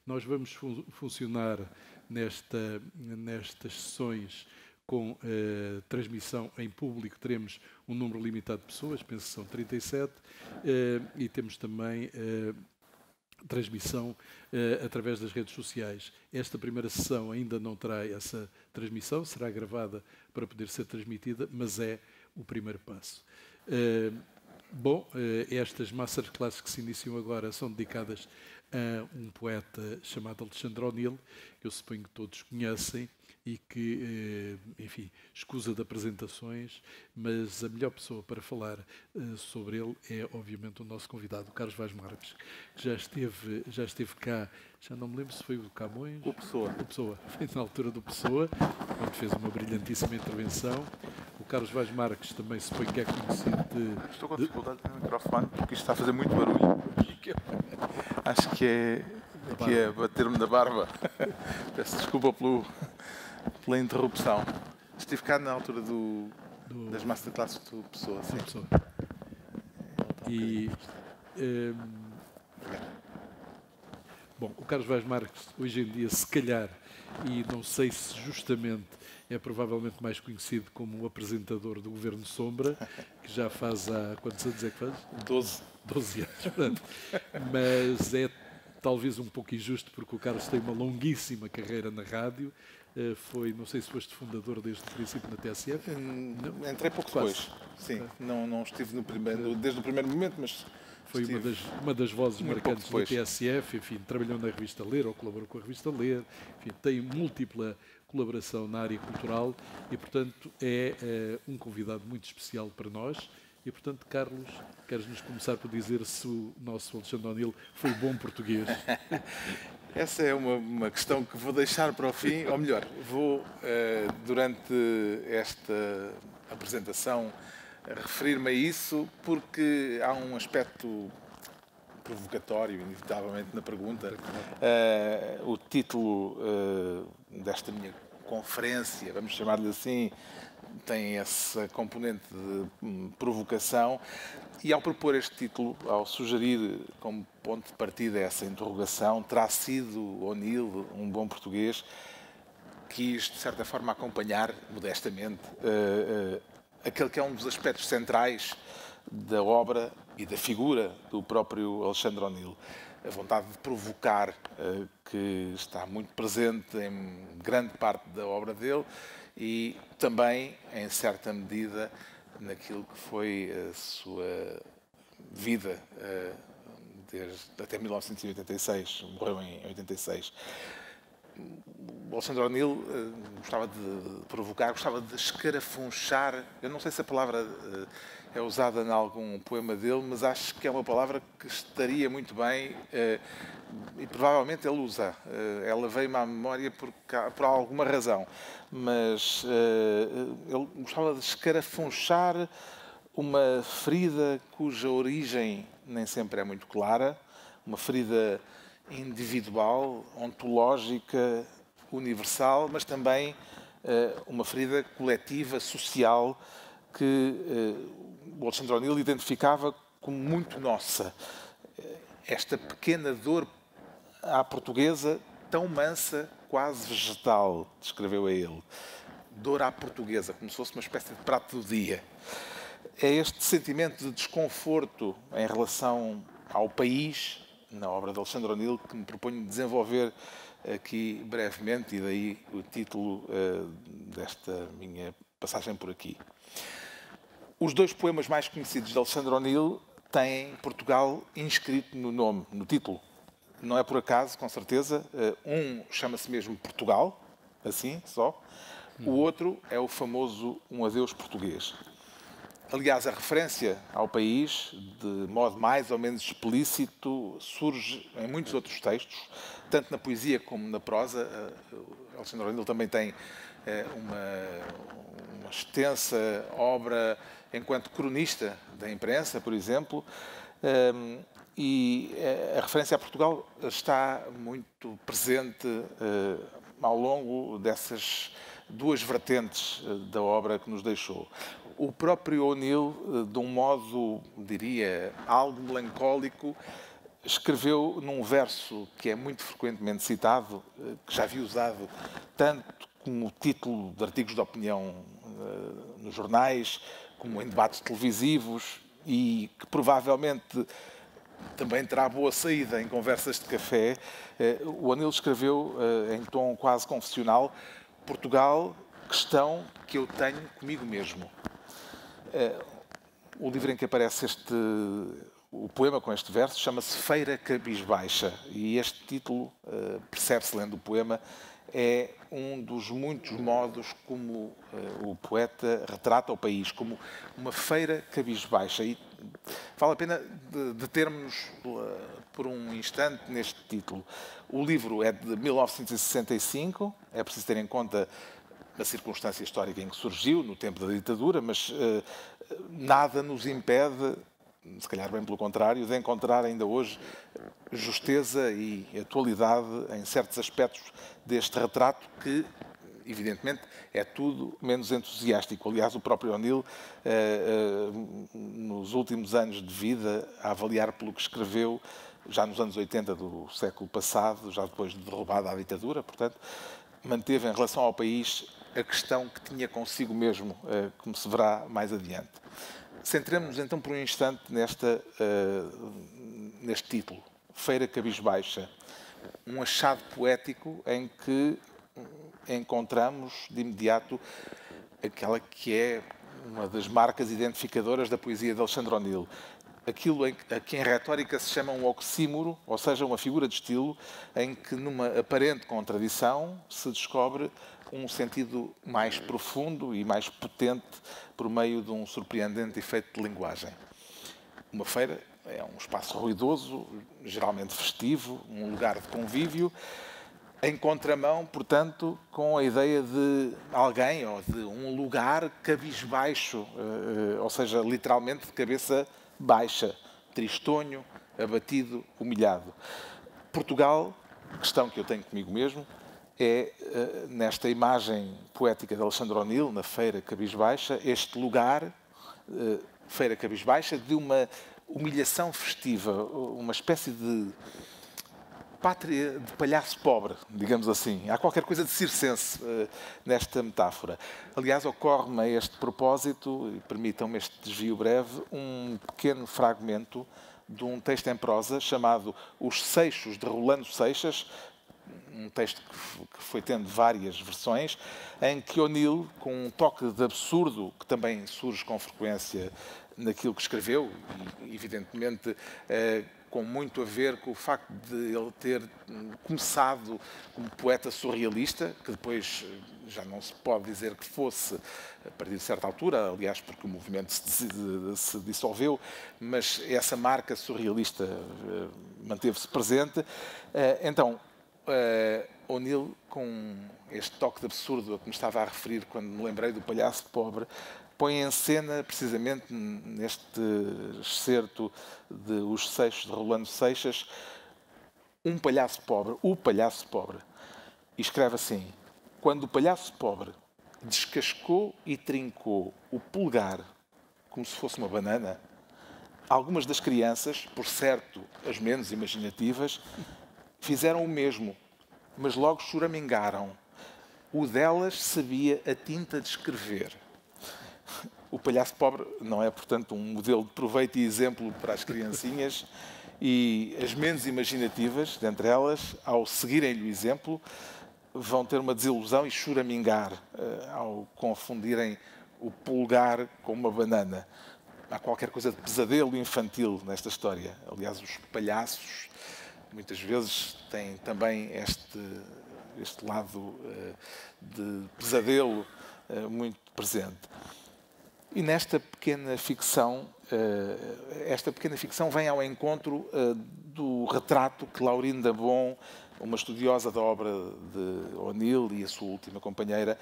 Nós vamos funcionar nestas sessões com transmissão em público. Teremos um número limitado de pessoas, penso que são 37, e temos também transmissão através das redes sociais. Esta primeira sessão ainda não terá essa transmissão, será gravada para poder ser transmitida, mas é o primeiro passo. Estas masterclasses que se iniciam agora são dedicadas a um poeta chamado Alexandre O'Neill, que eu suponho que todos conhecem e que, enfim, escusa de apresentações, mas a melhor pessoa para falar sobre ele é, obviamente, o nosso convidado, o Carlos Vaz Marques, que já esteve cá, já não me lembro se foi o Camões... O Pessoa. O Pessoa, foi na altura do Pessoa, onde fez uma brilhantíssima intervenção. O Carlos Vaz Marques também se foi que é conhecido de... Estou com dificuldade no microfone, porque isto está a fazer muito barulho. Acho que é bater-me na barba. Peço desculpa pela interrupção. Estive cá na altura das masterclasses do Pessoa. Sim. Pessoa. E... bom, o Carlos Vaz Marques, hoje em dia, se calhar, e não sei se justamente é provavelmente mais conhecido como o apresentador do Governo Sombra, que já faz há... quantos anos é que faz? 12 anos, portanto. Mas é talvez um pouco injusto, porque o Carlos tem uma longuíssima carreira na rádio. Foi, não sei se foste fundador desde o princípio na TSF. Entrei pouco depois. Sim, não estive desde o primeiro momento, mas... Foi uma das vozes marcantes da TSF, enfim, trabalhou na revista Ler, ou colaborou com a revista Ler, enfim, tem múltipla colaboração na área cultural e, portanto, é um convidado muito especial para nós. E, portanto, Carlos, queres-nos começar por dizer se o nosso Alexandre O'Neill foi bom português? Essa é uma questão que vou deixar para o fim, ou melhor, vou, durante esta apresentação, referir-me a isso, porque há um aspecto provocatório, inevitavelmente, na pergunta. O título desta minha conferência, vamos chamar-lhe assim, tem essa componente de provocação, e ao propor este título, ao sugerir como ponto de partida essa interrogação, terá sido O'Neill um bom português? Quis, de certa forma, acompanhar, modestamente, aquele que é um dos aspectos centrais da obra e da figura do próprio Alexandre O'Neill. A vontade de provocar, que está muito presente em grande parte da obra dele e também, em certa medida, naquilo que foi a sua vida até 1986, morreu em 86. O Alexandre O'Neill gostava de provocar, gostava de escarafunchar. Eu não sei se a palavra é usada em algum poema dele, mas acho que é uma palavra que estaria muito bem e provavelmente ele usa. Ela veio-me à memória por alguma razão, mas ele gostava de escarafunchar uma ferida cuja origem nem sempre é muito clara, uma ferida individual, ontológica, universal, mas também uma ferida coletiva, social, que o Alexandre O'Neill identificava como muito nossa. Esta pequena dor à portuguesa, tão mansa, quase vegetal, descreveu a ele. Dor à portuguesa, como se fosse uma espécie de prato do dia. É este sentimento de desconforto em relação ao país, na obra de Alexandre O'Neill, que me proponho desenvolver aqui brevemente, e daí o título desta minha passagem por aqui. Os dois poemas mais conhecidos de Alexandre O'Neill têm Portugal inscrito no nome, no título. Não é por acaso, com certeza. Um chama-se mesmo Portugal, assim, só. O outro é o famoso Um Adeus Português. Aliás, a referência ao país, de modo mais ou menos explícito, surge em muitos outros textos, tanto na poesia como na prosa. Alexandre O'Neill também tem uma extensa obra enquanto cronista da imprensa, por exemplo, e a referência a Portugal está muito presente ao longo dessas duas vertentes da obra que nos deixou. O próprio O'Neill, de um modo, diria, algo melancólico, escreveu num verso que é muito frequentemente citado, que já vi usado tanto como título de artigos de opinião nos jornais, como em debates televisivos, e que provavelmente também terá boa saída em conversas de café. O O'Neill escreveu, em tom quase confessional, Portugal, questão que eu tenho comigo mesmo. O livro em que aparece o poema com este verso chama-se Feira Cabisbaixa, e este título, percebe-se lendo o poema, é um dos muitos modos como o poeta retrata o país, como uma feira cabisbaixa. E vale a pena determos-nos por um instante neste título. O livro é de 1965, é preciso ter em conta a circunstância histórica em que surgiu, no tempo da ditadura, mas nada nos impede, se calhar bem pelo contrário, de encontrar ainda hoje justeza e atualidade em certos aspectos deste retrato que, evidentemente, é tudo menos entusiástico. Aliás, o próprio O'Neill, nos últimos anos de vida, a avaliar pelo que escreveu, já nos anos 80 do século passado, já depois de derrubada a ditadura, portanto, manteve em relação ao país a questão que tinha consigo mesmo, como se verá mais adiante. Centremos-nos então por um instante neste título, Feira Cabisbaixa, um achado poético em que encontramos de imediato aquela que é uma das marcas identificadoras da poesia de Alexandre O'Neill. Aquilo a que em retórica se chama um oxímoro, ou seja, uma figura de estilo em que, numa aparente contradição, se descobre um sentido mais profundo e mais potente por meio de um surpreendente efeito de linguagem. Uma feira é um espaço ruidoso, geralmente festivo, um lugar de convívio, em contramão, portanto, com a ideia de alguém ou de um lugar cabisbaixo, ou seja, literalmente de cabeça baixa, tristonho, abatido, humilhado. Portugal, questão que eu tenho comigo mesmo, é, nesta imagem poética de Alexandre O'Neill, na Feira Cabisbaixa, este lugar, Feira Cabisbaixa, de uma humilhação festiva, uma espécie de pátria de palhaço pobre, digamos assim. Há qualquer coisa de circense nesta metáfora. Aliás, ocorre-me a este propósito, e permitam-me este desvio breve, um pequeno fragmento de um texto em prosa chamado Os Seixos, de Rolando Seixas, um texto que foi tendo várias versões, em que O'Neill, com um toque de absurdo, que também surge com frequência naquilo que escreveu, e evidentemente com muito a ver com o facto de ele ter começado como poeta surrealista, que depois já não se pode dizer que fosse a partir de certa altura, aliás, porque o movimento se dissolveu, mas essa marca surrealista manteve-se presente. Então, O'Neill, com este toque de absurdo a que me estava a referir quando me lembrei do palhaço pobre, põe em cena, precisamente neste excerto de Os Seixos de Rolando Seixas, um palhaço pobre, o palhaço pobre. E escreve assim: quando o palhaço pobre descascou e trincou o polegar como se fosse uma banana, algumas das crianças, por certo as menos imaginativas, fizeram o mesmo, mas logo choramingaram. O delas sabia a tinta de escrever. O palhaço pobre não é, portanto, um modelo de proveito e exemplo para as criancinhas, e as menos imaginativas, dentre elas, ao seguirem-lhe o exemplo, vão ter uma desilusão e choramingar ao confundirem o polegar com uma banana. Há qualquer coisa de pesadelo infantil nesta história. Aliás, os palhaços muitas vezes têm também este lado de pesadelo muito presente. E nesta pequena ficção, esta pequena ficção vem ao encontro do retrato que Laurinda Bon, uma estudiosa da obra de O'Neill e a sua última companheira,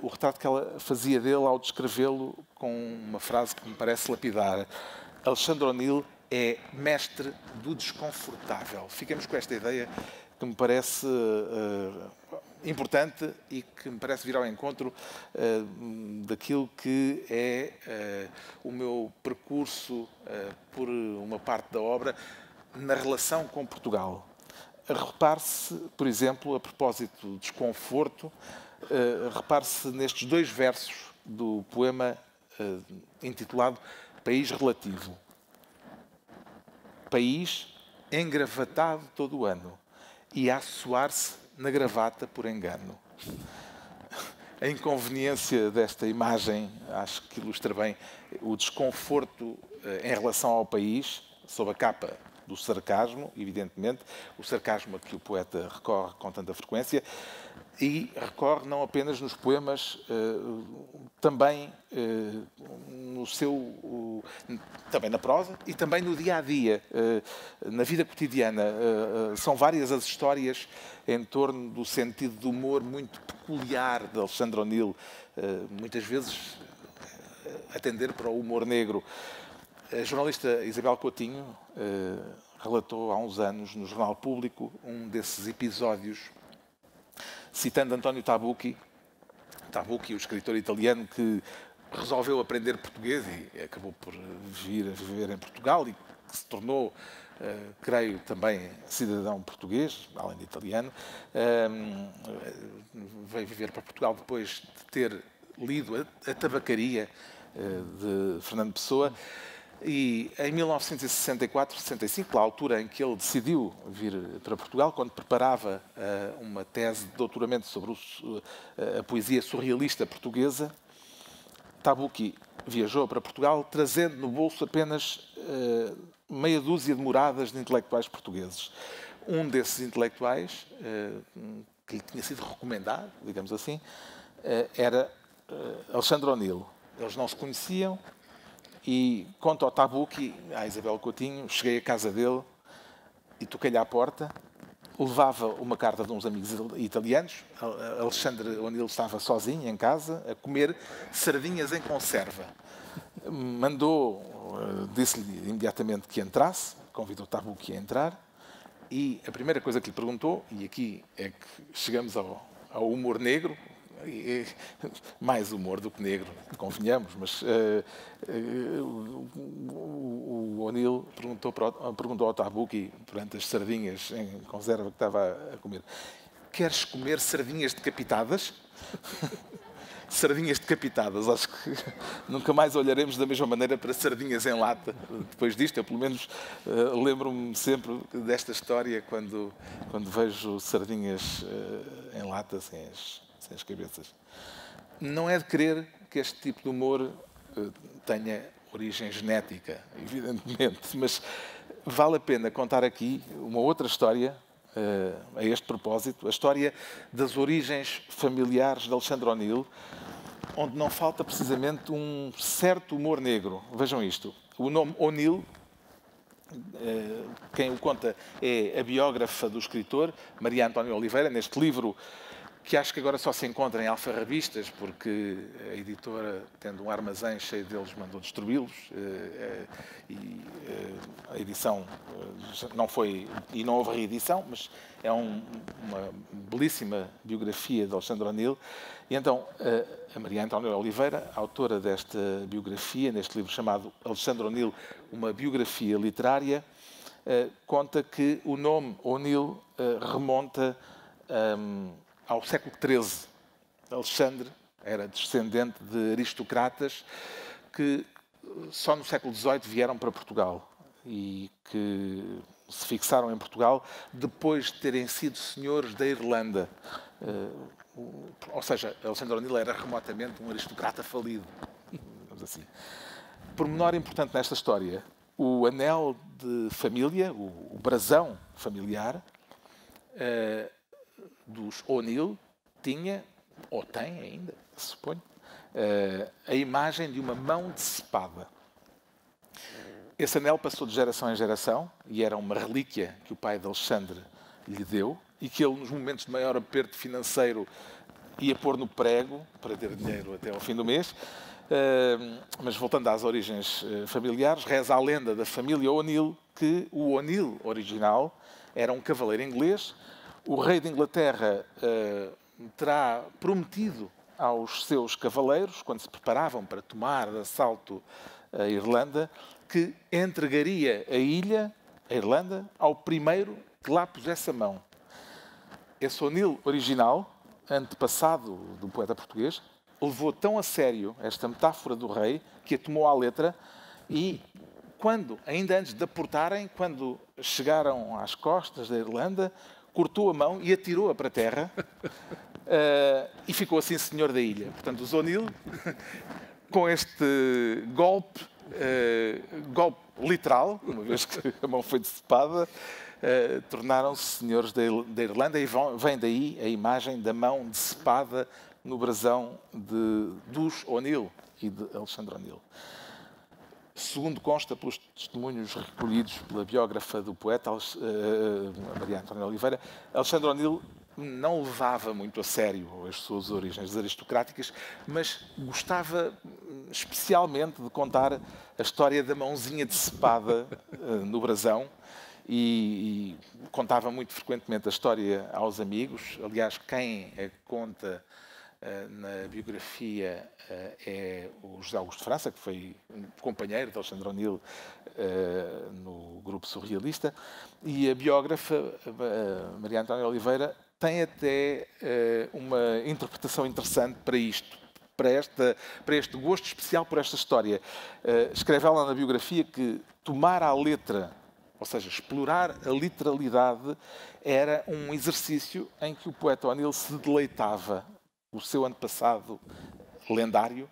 o retrato que ela fazia dele ao descrevê-lo com uma frase que me parece lapidar. Alexandre O'Neill é mestre do desconfortável. Fiquemos com esta ideia que me parece importante e que me parece vir ao encontro daquilo que é o meu percurso por uma parte da obra, na relação com Portugal. Repare-se, por exemplo, a propósito do desconforto, repare-se nestes 2 versos do poema intitulado País Relativo. País engravatado todo o ano e a suar-se na gravata por engano. A inconveniência desta imagem acho que ilustra bem o desconforto em relação ao país, sob a capa do sarcasmo, evidentemente, o sarcasmo a que o poeta recorre com tanta frequência, e recorre não apenas nos poemas, também também na prosa e também no dia-a-dia, na vida cotidiana. São várias as histórias em torno do sentido do humor muito peculiar de Alexandre O'Neill, muitas vezes a tender para o humor negro. A jornalista Isabel Coutinho relatou há uns anos no Jornal Público um desses episódios, citando António Tabucchi, o escritor italiano que resolveu aprender português e acabou por vir a viver em Portugal e que se tornou, creio, também cidadão português, além de italiano. Veio viver para Portugal depois de ter lido A Tabacaria, de Fernando Pessoa. E em 1964-65, pela altura em que ele decidiu vir para Portugal, quando preparava uma tese de doutoramento sobre a poesia surrealista portuguesa, Tabucchi viajou para Portugal trazendo no bolso apenas meia dúzia de moradas de intelectuais portugueses. Um desses intelectuais, que lhe tinha sido recomendado, digamos assim, era Alexandre O'Neill. Eles não se conheciam. E conto ao Tabucchi, à Isabel Coutinho, cheguei à casa dele e toquei-lhe à porta, levava uma carta de uns amigos italianos, Alexandre O'Neill estava sozinho em casa, a comer sardinhas em conserva. Disse-lhe imediatamente que entrasse, convidou o Tabucchi a entrar, e a primeira coisa que lhe perguntou, e aqui é que chegamos ao humor negro, mais humor do que negro, convenhamos, mas o O'Neill perguntou ao Tabucchi, perante as sardinhas em conserva que estava a comer: queres comer sardinhas decapitadas? Sardinhas decapitadas, acho que nunca mais olharemos da mesma maneira para sardinhas em lata. Depois disto, eu pelo menos lembro-me sempre desta história quando vejo sardinhas em lata sem as cabeças. Não é de crer que este tipo de humor tenha origem genética, evidentemente, mas vale a pena contar aqui uma outra história a este propósito, a história das origens familiares de Alexandre O'Neill, onde não falta precisamente um certo humor negro. Vejam isto. O nome O'Neill, quem o conta é a biógrafa do escritor, Maria Antónia Oliveira, neste livro que acho que agora só se encontra em alfarrabistas, porque a editora, tendo um armazém cheio deles, mandou destruí-los, e a edição não foi, e não houve reedição, mas é uma belíssima biografia de Alexandre O'Neill. E então, a Maria Antónia Oliveira, autora desta biografia, neste livro chamado Alexandre O'Neill, uma biografia literária, conta que o nome O'Neill remonta ao século XIII. Alexandre era descendente de aristocratas que só no século XVIII vieram para Portugal e que se fixaram em Portugal depois de terem sido senhores da Irlanda. Ou seja, Alexandre O'Neill era remotamente um aristocrata falido, digamos assim. Pormenor importante nesta história: o anel de família, o brasão familiar, dos O'Neill tinha, ou tem ainda, suponho, a imagem de uma mão decepada. Esse anel passou de geração em geração e era uma relíquia que o pai de Alexandre lhe deu e que ele, nos momentos de maior aperto financeiro, ia pôr no prego para ter dinheiro até ao fim do mês. Mas voltando às origens familiares, reza a lenda da família O'Neill que o O'Neill original era um cavaleiro inglês. O rei de Inglaterra terá prometido aos seus cavaleiros, quando se preparavam para tomar de assalto a Irlanda, que entregaria a ilha a Irlanda ao primeiro que lá pusesse a mão. Esse O'Neill original, antepassado do poeta português, levou tão a sério esta metáfora do rei que a tomou à letra e, ainda antes de a portarem, quando chegaram às costas da Irlanda, cortou a mão e atirou-a para a terra e ficou assim senhor da ilha. Portanto, os O'Neill, com este golpe literal, uma vez que a mão foi decepada, tornaram-se senhores da Irlanda e vem daí a imagem da mão decepada no brasão dos O'Neill e de Alexandre O'Neill. Segundo consta pelos testemunhos recolhidos pela biógrafa do poeta, Maria Antónia Oliveira, Alexandre O'Neill não levava muito a sério as suas origens aristocráticas, mas gostava especialmente de contar a história da mãozinha decepada no brasão e contava muito frequentemente a história aos amigos. Aliás, quem a conta na biografia é o José Augusto de França, que foi um companheiro de Alexandre O'Neill no grupo surrealista, e a biógrafa Maria Antónia Oliveira tem até uma interpretação interessante para isto, para este gosto especial por esta história. Escreve ela na biografia que tomar à letra, ou seja, explorar a literalidade, era um exercício em que o poeta O'Neill se deleitava. O seu antepassado lendário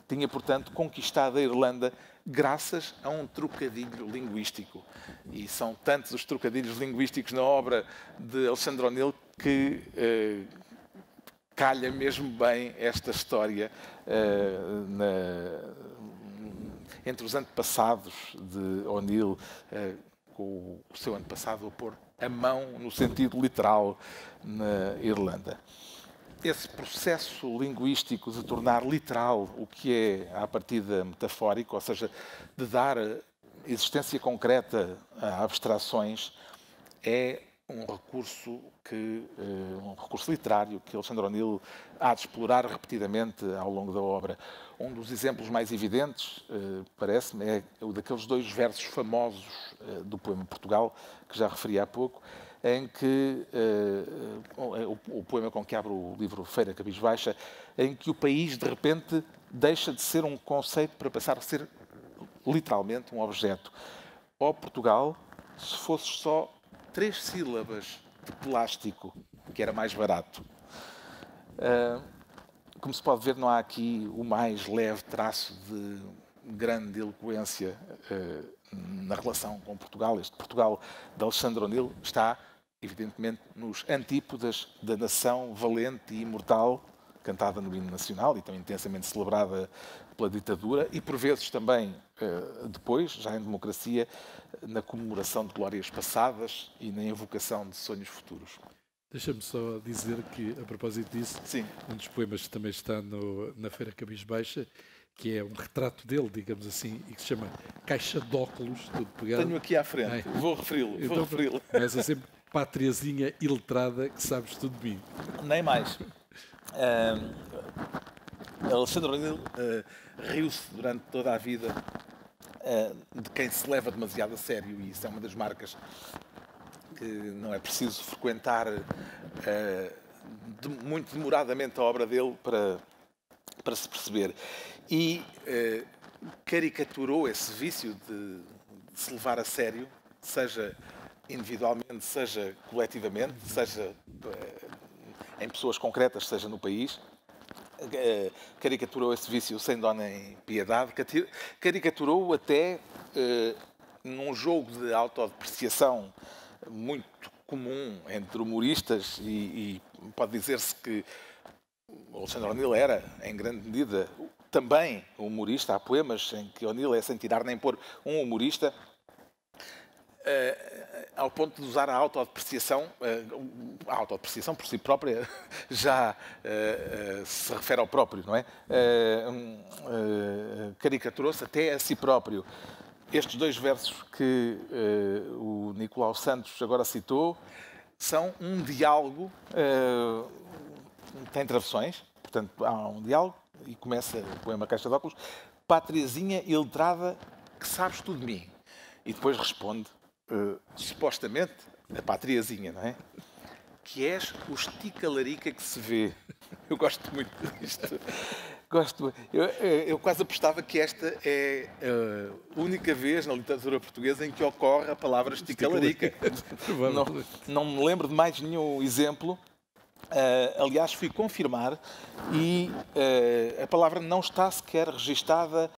tinha, portanto, conquistado a Irlanda graças a um trocadilho linguístico. E são tantos os trocadilhos linguísticos na obra de Alexandre O'Neill que calha mesmo bem esta história entre os antepassados de O'Neill, com o seu antepassado a pôr a mão no sentido literal na Irlanda. Esse processo linguístico de tornar literal o que é, à partida, metafórico, ou seja, de dar existência concreta a abstrações, é um recurso literário que Alexandre O'Neill há de explorar repetidamente ao longo da obra. Um dos exemplos mais evidentes, parece-me, é o daqueles dois versos famosos do poema Portugal, que já referi há pouco, em que o poema com que abre o livro Feira Cabisbaixa, em que o país, de repente, deixa de ser um conceito para passar a ser, literalmente, um objeto. Ó Portugal, se fosse só 3 sílabas de plástico, que era mais barato. Como se pode ver, não há aqui o mais leve traço de grande eloquência na relação com Portugal. Este Portugal de Alexandre O'Neill está, evidentemente, nos antípodas da nação valente e imortal, cantada no hino nacional e tão intensamente celebrada pela ditadura e, por vezes, também depois, já em democracia, na comemoração de glórias passadas e na invocação de sonhos futuros. Deixa-me só dizer que, a propósito disso, sim, um dos poemas que também está na Feira Cabisbaixa, que é um retrato dele, digamos assim, e que se chama Caixa de Óculos, tudo pegado. Tenho aqui à frente, vou referi-lo. Então, começa sempre Pátriazinha iletrada que sabes tudo de mim. Nem mais. Alexandre O'Neill riu-se durante toda a vida de quem se leva demasiado a sério, e isso é uma das marcas que não é preciso frequentar muito demoradamente a obra dele para se perceber. E caricaturou esse vício de se levar a sério, seja individualmente, seja coletivamente, seja em pessoas concretas, seja no país. Caricaturou esse vício sem dó nem piedade, caricaturou-o até num jogo de autodepreciação muito comum entre humoristas e pode dizer-se que o Alexandre O'Neill era, em grande medida, também humorista. Há poemas em que O'Neill é, sem tirar nem pôr, um humorista, ao ponto de usar a autodepreciação por si própria já se refere ao próprio, não é? Caricaturou-se até a si próprio. Estes dois versos que o Nicolau Santos agora citou são um diálogo, tem travessões, portanto há um diálogo e começa o poema Caixa de Óculos: Pátriazinha iletrada que sabes tudo de mim. E depois responde: supostamente, a patriazinha, não é? Que és o esticalarica que se vê. Eu gosto muito disto. Eu quase apostava que esta é a única vez na literatura portuguesa em que ocorre a palavra esticalarica. Não me lembro de mais nenhum exemplo. Aliás, fui confirmar e a palavra não está sequer registada